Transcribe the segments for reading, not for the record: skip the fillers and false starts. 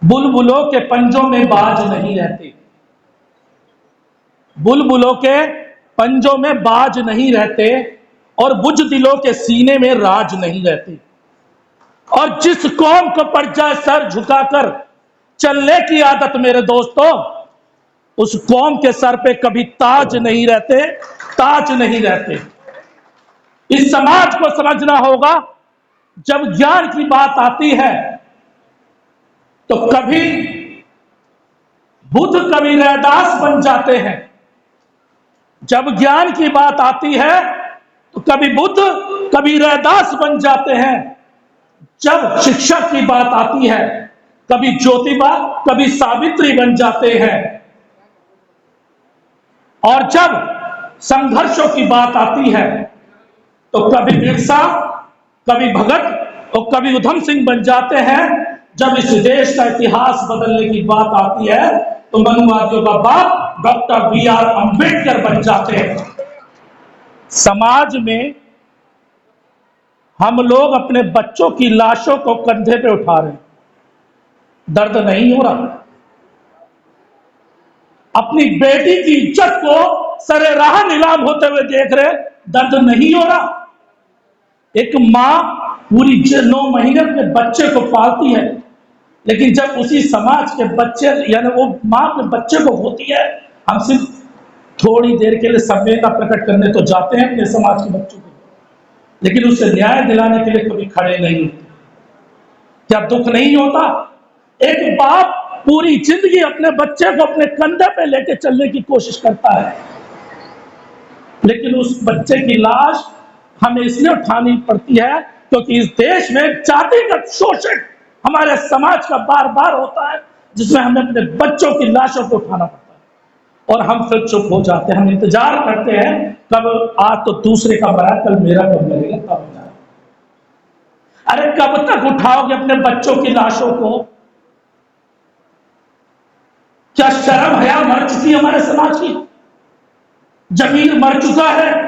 बुलबुलों के पंजों में बाज नहीं रहते, बुलबुलों के पंजों में बाज नहीं रहते, और बुजदिलों के सीने में राज नहीं रहते। और जिस कौम को पड़ जाए सर झुकाकर चलने की आदत मेरे दोस्तों, उस कौम के सर पे कभी ताज नहीं रहते, ताज नहीं रहते। इस समाज को समझना होगा, जब ज्ञान की बात आती है तो कभी बुद्ध कभी रैदास बन जाते हैं, जब ज्ञान की बात आती है तो कभी बुद्ध कभी रैदास बन जाते हैं, जब शिक्षा की बात आती है कभी ज्योतिबा कभी सावित्री बन जाते हैं, और जब संघर्षों की बात आती है तो कभी बिरसा कभी भगत और कभी उधम सिंह बन जाते हैं। जब इस देश का इतिहास बदलने की बात आती है तो मनुवादियों का बाप डॉक्टर BR अम्बेडकर बन जाते हैं। समाज में हम लोग अपने बच्चों की लाशों को कंधे पे उठा रहे हैं, दर्द नहीं हो रहा। अपनी बेटी की इज्जत को सरे राह नीलाम होते हुए देख रहे, दर्द नहीं हो रहा। एक मां पूरी 9 महीने अपने बच्चे को पालती है, लेकिन जब उसी समाज के बच्चे यानी वो मां अपने बच्चे को होती है, हम सिर्फ थोड़ी देर के लिए संवेदना प्रकट करने तो जाते हैं अपने समाज के बच्चों को, लेकिन उसे न्याय दिलाने के लिए कभी खड़े नहीं होते। क्या दुख नहीं होता? एक बाप पूरी जिंदगी अपने बच्चे को अपने कंधे पे लेके चलने की कोशिश करता है, लेकिन उस बच्चे की लाश हमें इसलिए उठानी पड़ती है क्योंकि इस देश में जातिगत शोषण हमारे समाज का बार बार होता है, जिसमें हमें अपने बच्चों की लाशों को उठाना पड़ता है और हम फिर चुप हो जाते हैं। हम इंतजार करते हैं कब आज तो दूसरे का मरा, कल मेरा कब मरेगा, कब हो जाएगा। अरे कब तक उठाओगे अपने बच्चों की लाशों को? क्या शर्म हया मर चुकी है हमारे समाज की? जमीर मर चुका है?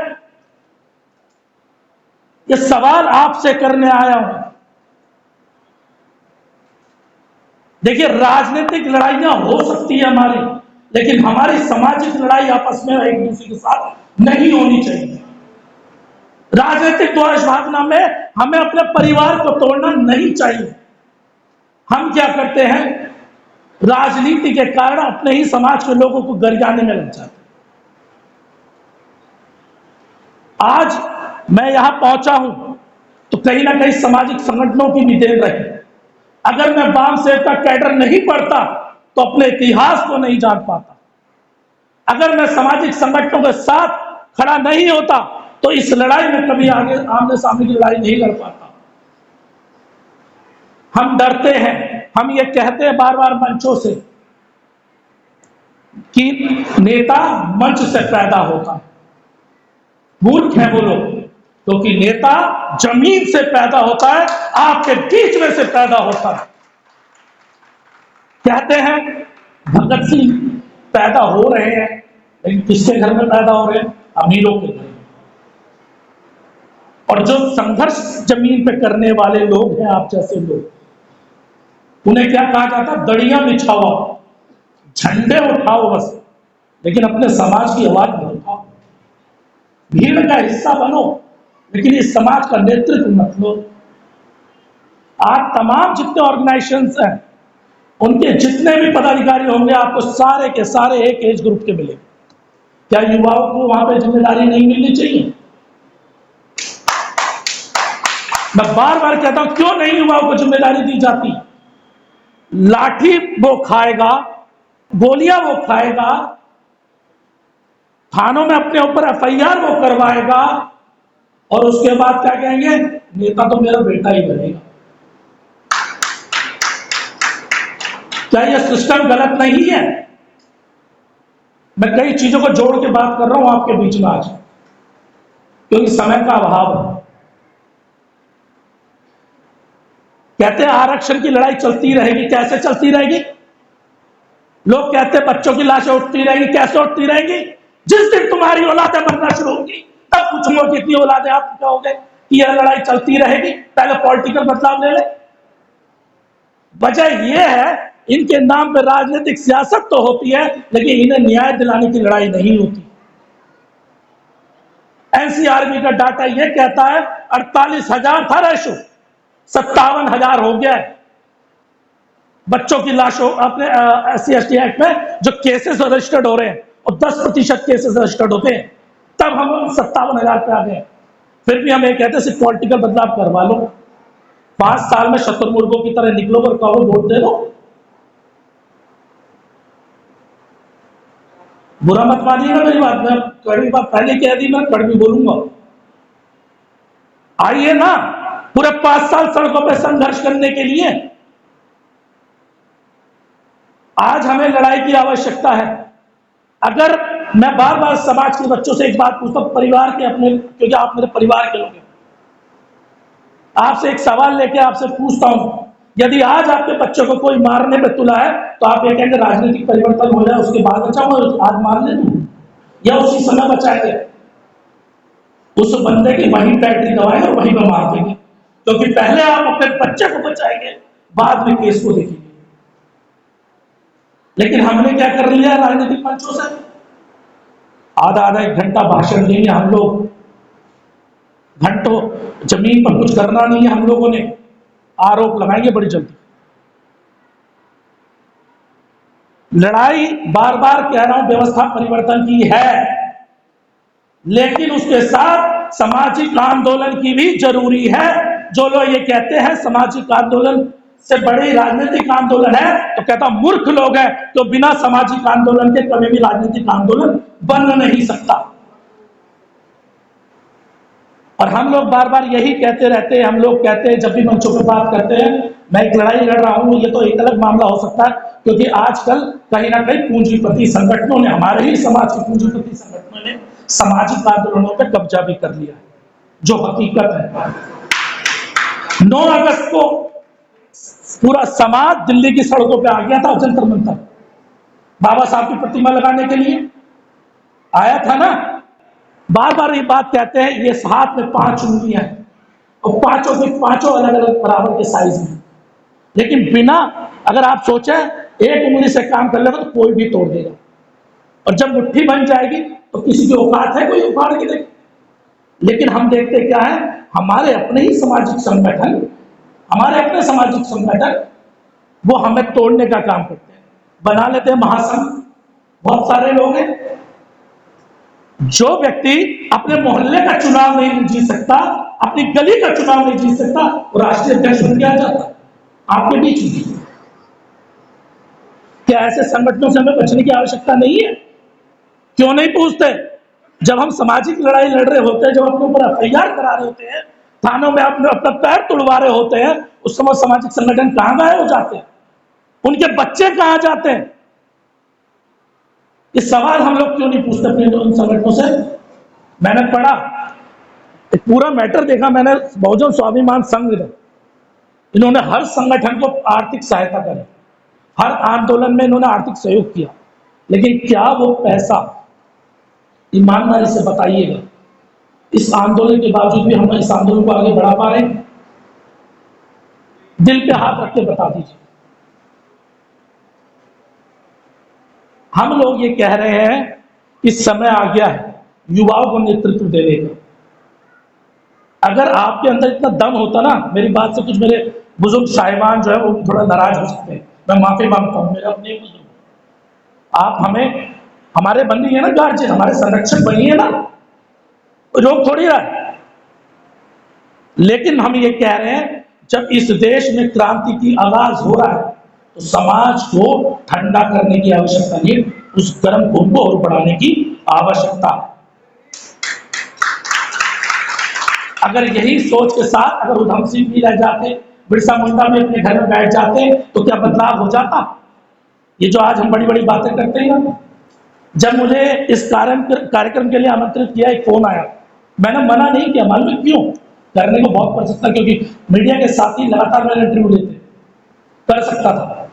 ये सवाल आपसे करने आया हूं। देखिए, राजनीतिक लड़ाइयां हो सकती है हमारी, लेकिन हमारी सामाजिक लड़ाई आपस में एक दूसरे के साथ नहीं होनी चाहिए। राजनीतिक द्वेष भावना में हमें अपने परिवार को तोड़ना नहीं चाहिए। हम क्या करते हैं, राजनीति के कारण अपने ही समाज के लोगों को गरियाने में लग जाते। आज मैं यहां पहुंचा हूं तो कहीं ना कहीं सामाजिक संगठनों की भी देन रही। अगर मैं वाम सेव का कैडर नहीं पढ़ता तो अपने इतिहास को नहीं जान पाता। अगर मैं सामाजिक संगठनों के साथ खड़ा नहीं होता तो इस लड़ाई में कभी आगे आमने सामने की लड़ाई नहीं लड़ पाता। हम डरते हैं, हम ये कहते हैं बार बार मंचों से कि नेता मंच से पैदा होता है। मूर्ख है वो लोग, क्योंकि नेता जमीन से पैदा होता है, आपके बीच में से पैदा होता है। कहते हैं भगत सिंह पैदा हो रहे हैं, लेकिन किसके घर में पैदा हो रहे हैं? अमीरों के घर में। और जो संघर्ष जमीन पे करने वाले लोग हैं, आप जैसे लोग, उन्हें क्या कहा जाता है? दड़ियां बिछाओ, झंडे उठाओ बस, लेकिन अपने समाज की आवाज न उठाओ। भीड़ का हिस्सा बनो, लेकिन इस समाज का नेतृत्व मत लो। आज तमाम जितने ऑर्गेनाइजेशंस हैं, उनके जितने भी पदाधिकारी होंगे, आपको सारे के सारे एक एज ग्रुप के मिलेंगे। क्या युवाओं को वहां पे जिम्मेदारी नहीं मिलनी चाहिए? मैं बार बार कहता हूं, क्यों नहीं युवाओं को जिम्मेदारी दी जाती? लाठी वो खाएगा, गोलियां वो खाएगा, थानों में अपने ऊपर FIR वो करवाएगा, और उसके बाद क्या कहेंगे? नेता तो मेरा बेटा ही बनेगा। क्या यह सिस्टम गलत नहीं है? मैं कई चीजों को जोड़ के बात कर रहा हूं आपके बीच में आज, क्योंकि समय का अभाव है। कहते हैं आरक्षण की लड़ाई चलती रहेगी। कैसे चलती रहेगी? लोग कहते हैं बच्चों की लाशें उठती रहेंगी। कैसे उठती रहेंगी? जिस दिन तुम्हारी औलादें मरना शुरू होंगी, तब पूछूंगा कितनी औलादें आप कहोगे कि यह लड़ाई चलती रहेगी। पहले पॉलिटिकल बदलाव ले ले। वजह यह है, इनके नाम पे राजनीतिक सियासत तो होती है, लेकिन इन्हें न्याय दिलाने की लड़ाई नहीं होती। एनसीआरबी का डाटा यह कहता है 48,000 था रेशो, 57,000 हो गया है बच्चों की लाशों अपने SC/ST एक्ट में जो केसेस रजिस्टर्ड हो रहे हैं, और 10% केसेस रजिस्टर्ड होते हैं, तब हम 57,000 पे आ गए। फिर भी हम ये कहते हैं सिर्फ पॉलिटिकल बदलाव करवा लो, 5 साल में शतुर्मुर्गों की तरह निकलो और कहो वोट दे दो। बुरा मत मानिएगा मेरी बात, मैं कड़वी बात पहले कह दी, मैं कड़वी बोलूंगा। आइए ना, पूरे 5 साल सड़कों पर संघर्ष करने के लिए। आज हमें लड़ाई की आवश्यकता है। अगर मैं बार बार समाज के बच्चों से एक बात पूछता हूं, परिवार के अपने, क्योंकि आप मेरे परिवार के लोग हैं, आपसे एक सवाल लेके आपसे पूछता हूं, यदि आज आपके बच्चों को कोई मारने पे तुला है, तो आप ये कहेंगे राजनीतिक परिवर्तन हो जाए उसके बाद बचाऊंगा, आज मार ले तू, या उसी समय बचाएंगे? उस बंदे की वही बैटरी दबाएंगे और वहीं पर मार देंगे, क्योंकि पहले आप अपने बच्चे को बचाएंगे, बाद में केस को देखेंगे। लेकिन हमने क्या कर लिया राजनीतिक मंचों से, आधा आधा 1 घंटा भाषण देंगे हम लोग, घंटों जमीन पर कुछ करना नहीं है हम लोगों ने, आरोप लगाएंगे बड़ी जल्दी। लड़ाई बार बार कह रहा हूं व्यवस्था परिवर्तन की है, लेकिन उसके साथ सामाजिक आंदोलन की भी जरूरी है। जो लोग ये कहते हैं सामाजिक आंदोलन से बड़ी राजनीतिक आंदोलन है, तो कहता मूर्ख लोग हैं, तो बिना सामाजिक आंदोलन के कभी भी राजनीतिक आंदोलन बन नहीं सकता। और हम लोग बार बार यही कहते रहते हैं, हम लोग कहते हैं जब भी मंचों पर बात करते हैं, मैं एक लड़ाई लड़ रहा हूं, ये तो एक अलग मामला हो सकता है, क्योंकि आजकल कहीं ना कहीं पूंजीपति संगठनों ने, हमारे ही समाज के पूंजीपति संगठनों ने सामाजिक आंदोलनों पर कब्जा भी कर लिया है, जो हकीकत है। 9 अगस्त को पूरा समाज दिल्ली की सड़कों पे आ गया था, जंतर मंतर बाबा साहब की प्रतिमा लगाने के लिए आया था ना। बार बार ये बात कहते हैं, ये हाथ में 5 उंगलियां हैं और पांचों के पांचों अलग अलग बराबर के साइज में, लेकिन बिना, अगर आप सोचें एक उंगली से काम कर लेगा तो कोई भी तोड़ देगा, और जब मुट्ठी बन जाएगी तो किसी की औकात है कोई उखाड़ के देखे। लेकिन हम देखते क्या है, हमारे अपने ही सामाजिक संगठन, हमारे अपने सामाजिक संगठन वो हमें तोड़ने का काम करते हैं, बना लेते हैं महासंघ। बहुत सारे लोग हैं, जो व्यक्ति अपने मोहल्ले का चुनाव नहीं जीत सकता, अपनी गली का चुनाव नहीं जीत सकता, वो राष्ट्रीय अध्यक्ष बन के आ जाता आपके बीच में। क्या ऐसे संगठनों से हमें बचने की आवश्यकता नहीं है? क्यों नहीं पूछते? जब हम सामाजिक लड़ाई लड़ रहे होते हैं, जब अपने ऊपर FIR करा रहे होते हैं, थानों में अपने अपना पैर तुड़वा रहे होते हैं, उस समय सामाजिक संगठन कहां गायब हो जाते हैं? उनके बच्चे कहां जाते हैं? ये सवाल हम लोग क्यों नहीं पूछते अपने उन संगठनों से? मैंने पढ़ा, एक पूरा मैटर देखा मैंने, बहुजन स्वाभिमान संघ, इन्होंने हर संगठन को आर्थिक सहायता करी, हर आंदोलन में इन्होंने आर्थिक सहयोग किया, लेकिन क्या वो पैसा, ईमानदारी से बताइएगा, इस आंदोलन के बावजूद भी हम इस आंदोलन को आगे बढ़ा पा रहे हैं? दिल पे हाथ रख के बता दीजिए। हम लोग ये कह रहे हैं कि समय आ गया है युवाओं को नेतृत्व देने का। अगर आपके अंदर इतना दम होता ना, मेरी बात से कुछ मेरे बुजुर्ग साहिबान जो है वो थोड़ा नाराज हो सकते हैं, मैं माफी मांगता हूं, मेरे अपने बुजुर्ग, आप हमें, हमारे बनिए ना गार्जियन, हमारे संरक्षक बनिए ना, रोक थोड़ी रहा है। लेकिन हम ये कह रहे हैं, जब इस देश में क्रांति की आगाज हो रहा है, तो समाज को ठंडा करने की आवश्यकता नहीं, उस गर्म खून को और बढ़ाने की आवश्यकता है। अगर यही सोच के साथ अगर उधम सिंह भी रह जाते, बिरसा मुंडा भी अपने घर में बैठ जाते, तो क्या बदलाव हो जाता? ये जो आज हम बड़ी बड़ी बातें करते हैं ना, जब मुझे इस कार्यक्रम के लिए आमंत्रित किया, एक फोन आया, मैंने मना नहीं किया, मालूम है क्यों? करने को बहुत कर सकता, क्योंकि मीडिया के साथ ही लगातार मेरे इंटरव्यू लेते, कर सकता था,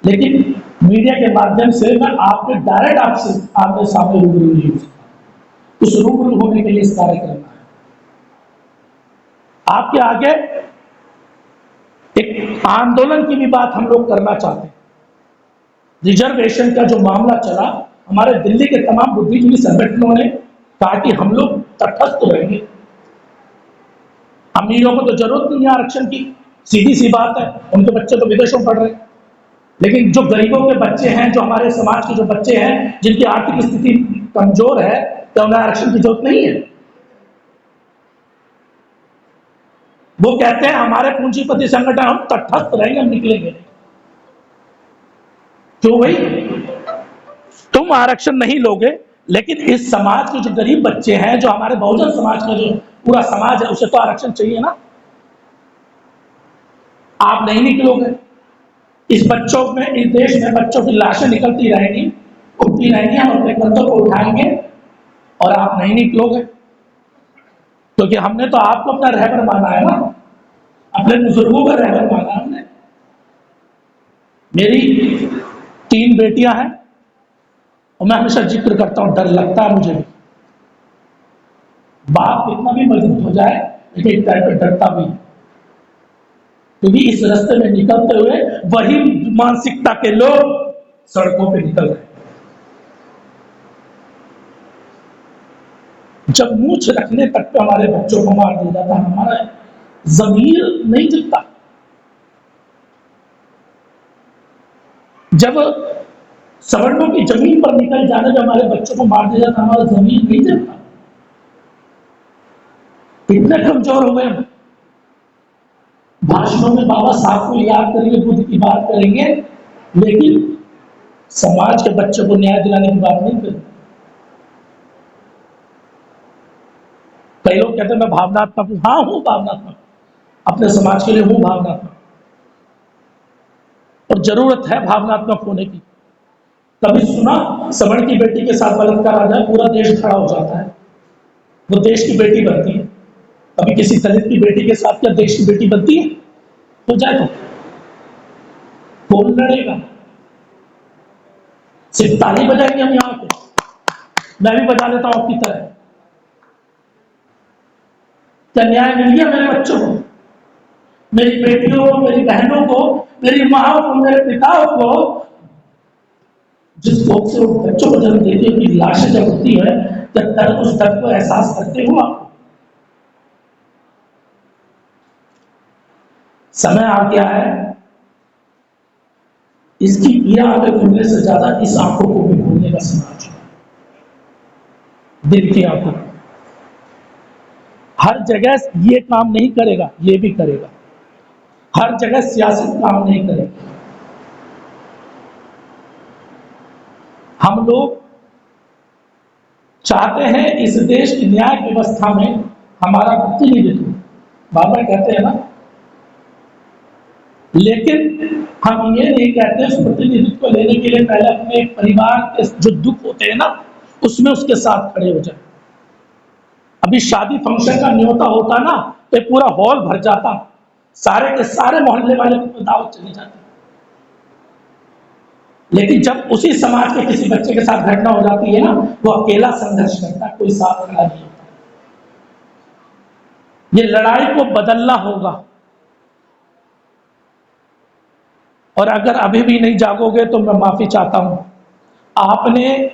लेकिन मीडिया के माध्यम से मैं आपके डायरेक्ट आपसे आमने सामने रूबरू नहीं हो सकता। उस रूबरू होने के लिए इस कार्यक्रम है, आपके आगे एक आंदोलन की भी बात हम लोग करना चाहते हैं। रिजर्वेशन का जो मामला चला, हमारे दिल्ली के तमाम बुद्धिजीवी संगठनों ने कहा कि हम लोग तटस्थ रहेंगे, अमीरों को तो जरूरत नहीं है आरक्षण की, सीधी सी बात है, उनके बच्चे तो विदेशों में पढ़ रहे हैं। लेकिन जो गरीबों के बच्चे हैं, जो हमारे समाज के जो बच्चे हैं, जिनकी आर्थिक स्थिति कमजोर है, तो उन्हें आरक्षण की जरूरत नहीं है। वो कहते हैं हमारे पूंजीपति संगठन, हम तटस्थ रहेंगे, हम निकलेंगे नहीं। क्यों भाई, तुम आरक्षण नहीं लोगे, लेकिन इस समाज के जो गरीब बच्चे हैं, जो हमारे बहुजन समाज का जो पूरा समाज है, उसे तो आरक्षण चाहिए ना। आप नहीं निकलोगे, इस बच्चों में, इस देश में बच्चों की लाशें निकलती रहेंगी, उठती रहेंगी, हम अपने कंधों को उठाएंगे और आप नहीं निकलोगे, क्योंकि हमने तो आपको अपना रहबर माना है ना, अपने बुजुर्गों का रहबर माना है हमने। मेरी 3 बेटियां हैं और मैं हमेशा जिक्र करता हूं, डर लगता है मुझे भी। बाप कितना भी मजबूत हो जाए, लेकिन एक टाइम पर डरता भी, क्योंकि इस रास्ते में निकलते हुए वही मानसिकता के लोग सड़कों पे निकल रहे। जब मूछ रखने तक पे हमारे बच्चों को मार दिया जाता, हमारा जमीर नहीं जगता। जब सवर्णों की जमीन पर निकल जाने जब हमारे बच्चों को मार दिया जाता, हमारा जमीन नहीं जगता। इतने कमजोर हो गए हम। भाषणों में बाबा साहब को याद करेंगे, बुद्ध की बात करेंगे, लेकिन समाज के बच्चों को न्याय दिलाने की बात नहीं करेंगे। कई लोग कहते हैं मैं भावनात्मक हूं, हाँ हूं भावनात्मक, अपने समाज के लिए हूं भावनात्मक, और जरूरत है भावनात्मक होने की। कभी सुना सवर्ण की बेटी के साथ बलात्कार आ जाए, पूरा देश खड़ा हो जाता है, वो देश की बेटी बनती है। कभी किसी दलित की बेटी के साथ क्या देश की बेटी बनती है? हो जाए तो कौन लड़ेगा? सिर्फ ताली बजाएंगे हम यहां पे, मैं भी बजा लेता हूं आपकी तरह। क्या न्याय मिल गया मेरे बच्चों को, मेरी बेटियों को, मेरी बहनों को, मेरी माँ को, मेरे पिताओं को? जिस कोख से वो बच्चों को जन्म देती है, उनकी लाशें जब होती है, तब तक उस दर्द को एहसास करते हो आप? समय आ गया है, इसकी पीड़ा आगे खुलने से ज्यादा इस आंखों को भी खोलने का समय आ चुका। दिल की आंखों, हर जगह ये काम नहीं करेगा, ये भी करेगा। हर जगह सियासत काम नहीं करेगी। हम लोग चाहते हैं इस देश की न्याय व्यवस्था में हमारा प्रतिनिधित्व, बाबा कहते हैं ना, लेकिन हम ये नहीं कहते उस प्रतिनिधित्व को लेने के लिए पहले अपने परिवार के जो दुख होते हैं ना, उसमें उसके साथ खड़े हो जाए। अभी शादी फंक्शन का न्योता होता ना, तो पूरा हॉल भर जाता, सारे के सारे मोहल्ले वाले को दावत चली जाती। लेकिन जब उसी समाज के किसी बच्चे के साथ घटना हो जाती है ना, वो अकेला संघर्ष करता, कोई साथ खड़ा नहीं होता। ये लड़ाई को बदलना होगा, और अगर अभी भी नहीं जागोगे तो मैं माफी चाहता हूं। आपने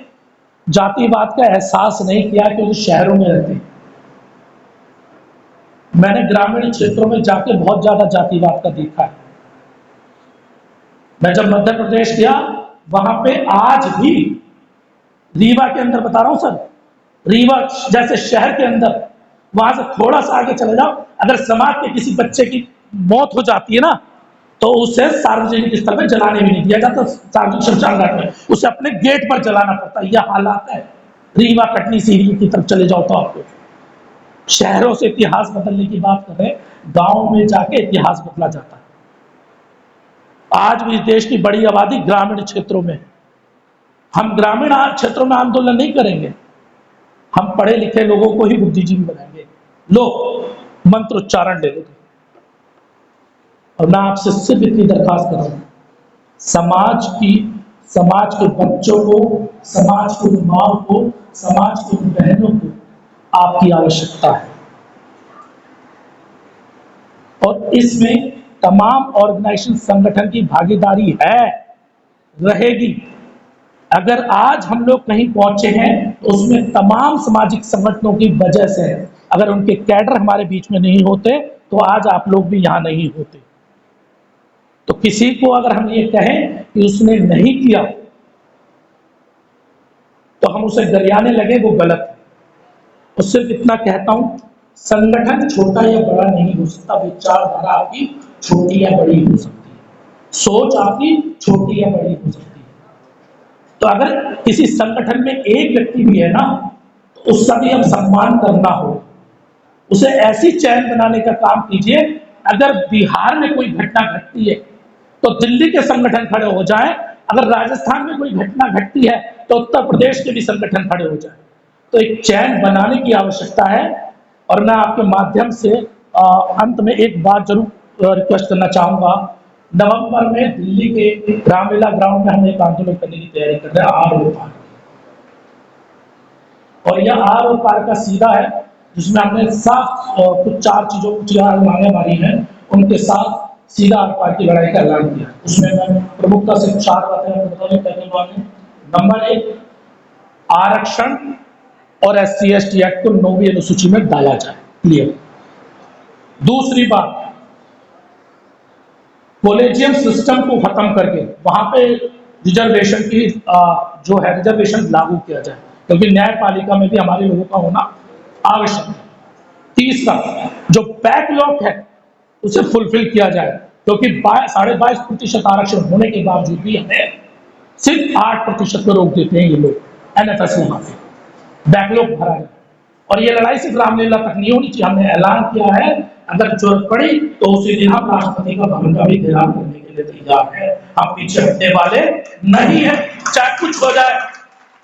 जातिवाद का एहसास नहीं किया क्योंकि शहरों में रहते। मैंने ग्रामीण क्षेत्रों में जाके बहुत ज्यादा जातिवाद का देखा है। मैं जब मध्य प्रदेश गया, वहां पे आज भी रीवा के अंदर, बता रहा हूं सर, रीवा जैसे शहर के अंदर, वहां से थोड़ा सा आगे चले जाओ, अगर समाज के किसी बच्चे की मौत हो जाती है ना, तो उसे सार्वजनिक स्थल में जलाने भी नहीं दिया जाता, सार्वजनिक शमशान घाट में उसे अपने गेट पर जलाना पड़ता है। यह हालात है। रीवा, कटनी, सीरी की तरफ चले जाओ तो आपको शहरों से इतिहास बदलने की बात कर रहे हैं, गांव में जाके इतिहास बदला जाता है। आज भी देश की बड़ी आबादी ग्रामीण क्षेत्रों में। हम ग्रामीण क्षेत्रों में आंदोलन नहीं करेंगे, हम पढ़े लिखे लोगों को ही बुद्धिजीवी बनाएंगे। लो मंत्रोच्चारण ले लो। और मैं आपसे सिर्फ इतनी दरखास्त कर रहा हूं, समाज के बच्चों को, समाज की माओ को, समाज की बहनों को आपकी आवश्यकता है। और इसमें तमाम ऑर्गेनाइजेशन, संगठन की भागीदारी है। रहेगी। अगर आज हम लोग कहीं पहुंचे हैं तो उसमें तमाम सामाजिक संगठनों की वजह से है। अगर उनके कैडर हमारे बीच में नहीं होते तो आज आप लोग भी यहां नहीं होते। तो किसी को अगर हम ये कहें कि उसने नहीं किया तो हम उसे गरियाने लगे, वो गलत है। तो सिर्फ इतना कहता हूं, संगठन छोटा या बड़ा नहीं हो सकता, विचारधारा आपकी छोटी या बड़ी हो सकती है, सोच आपकी छोटी या बड़ी हो सकती है। तो अगर किसी संगठन में एक व्यक्ति भी है ना, तो उसका भी हम सम्मान करना हो, उसे ऐसी चैन बनाने का काम कीजिए। अगर बिहार में कोई घटना घटती है तो दिल्ली के संगठन खड़े हो जाएं, अगर राजस्थान में कोई घटना घटती है तो उत्तर प्रदेश के भी संगठन खड़े हो जाएं। तो एक चैन बनाने की आवश्यकता है। और मैं आपके माध्यम से अंत में एक बात जरूर रिक्वेस्ट करना चाहूंगा। नवंबर में दिल्ली के रामलीला ग्राउंड में हम एक आंदोलन करने की तैयारी कर रहे हैं, आर ओ पार। और यह आर ओ पार का सीधा है, जिसमें हमने साफ कुछ चार चीजों की मांगे मारी हैं, उनके साथ सीधा आर पार की लड़ाई का ऐलान किया। उसमें मैं प्रमुखता से 4 बातें आपको बताने पहले वाले। नंबर 1, आरक्षण और SC/ST एक्ट को 9वीं अनुसूची में डाला जाए, क्लियर। दूसरी बात, कॉलेजियम सिस्टम को खत्म करके वहां पे रिजर्वेशन की जो है रिजर्वेशन लागू किया जाए, क्योंकि न्यायपालिका में भी हमारे लोगों का होना आवश्यक है। तीसरा, जो बैकलॉग है उसे फुलफिल किया जाए, क्योंकि 22.5% आरक्षण होने के बावजूद भी हमें सिर्फ 8% पर रोक देते हैं ये लोग NFS वहां पे, बैकलॉग भरा है। और ये लड़ाई सिर्फ रामलीला तक नहीं होनी चाहिए, हमने ऐलान किया है अगर जरूरत पड़ी तो उसी दिन हम राष्ट्रपति का भवन का भी घेराव करने के लिए तैयार है। हम पीछे हटने वाले नहीं है, चाहे कुछ हो जाए।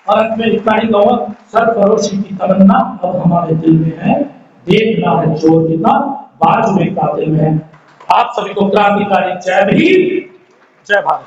और अंत में इतना ही कहूंगा, सरफरोशी की तमन्ना अब हमारे दिल में है, देखना है जोर कितना बाजू में कातिल में है। आप सभी को क्रांतिकारी जय भीम, जय भारत।